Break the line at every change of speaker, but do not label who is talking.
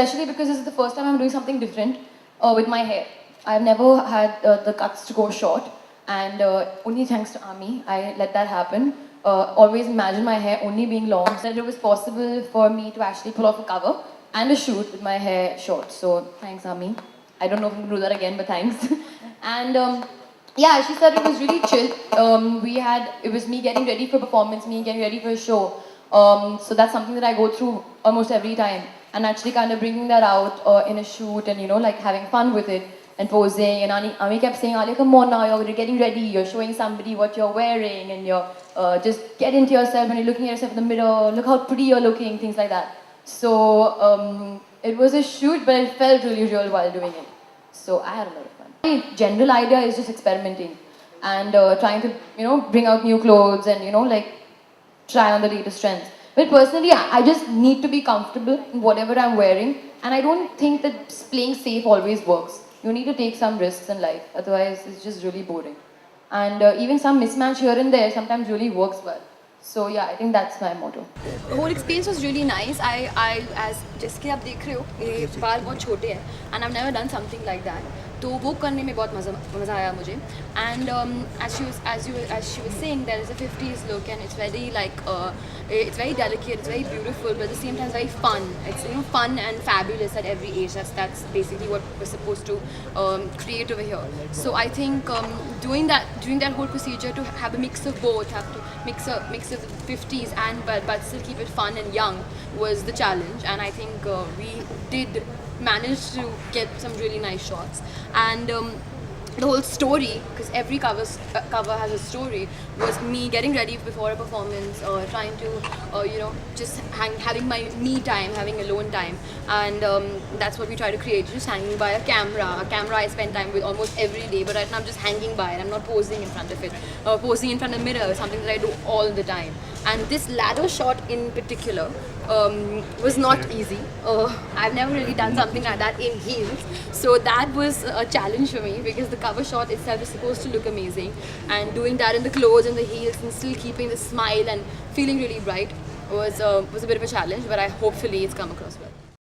especially because this is the first time I'm doing something different with my hair. I've never had the guts to go short, and only thanks to Ami, I let that happen. Always imagine my hair only being long, so that it was possible for me to actually pull off a cover and a shoot with my hair short. So thanks, Ami. I don't know if I'm gonna do that again, but thanks. And yeah, she said it was really chill. It was me getting ready for performance, me getting ready for a show. So that's something that I go through almost every time, and actually kind of bringing that out in a shoot, and like having fun with it and posing. And Ami kept saying, "Alia, come on now, you're getting ready, you're showing somebody what you're wearing, and you're just get into yourself, and you're looking at yourself in the mirror, look how pretty you're looking," things like that. So it was a shoot, but it felt really real while doing it. So I had a lot of fun. My general idea is just experimenting and trying to, bring out new clothes and, like try on the latest trends. But personally, I just need to be comfortable in whatever I'm wearing, and I don't think that playing safe always works. You need to take some risks in life, otherwise it's just really boring. And even some mismatch here and there sometimes really works well. So yeah, I think that's my motto.
The whole experience was really nice. As जैसे कि आप देख रहे हो, ये बाल बहुत छोटे हैं, and I've never done something like that. तो वो करने में बहुत मज़ा आया मुझे. And as she was saying, there is a 50s look, and it's very it's very delicate, it's very beautiful, but at the same time it's very fun. It's fun and fabulous at every age. That's basically what we're supposed to create over here. So I think doing that whole procedure to have a mix of both, have to mix of the 50s and but still keep it fun and young was the challenge. And I think we did manage to get some really nice shots. And the whole story, because every cover has a story, was me getting ready before a performance, trying to just having my me time, having alone time. And that's what we try to create, just hanging by a camera I spend time with almost every day, but right now I'm just hanging by it. I'm not posing in front of it. Posing in front of the mirror is something that I do all the time. And this ladder shot in particular was not easy. I've never really done something like that in heels, so that was a challenge for me, because the cover shot itself is supposed to look amazing, and doing that in the clothes and the heels and still keeping the smile and feeling really bright was a bit of a challenge, but hopefully it's come across well.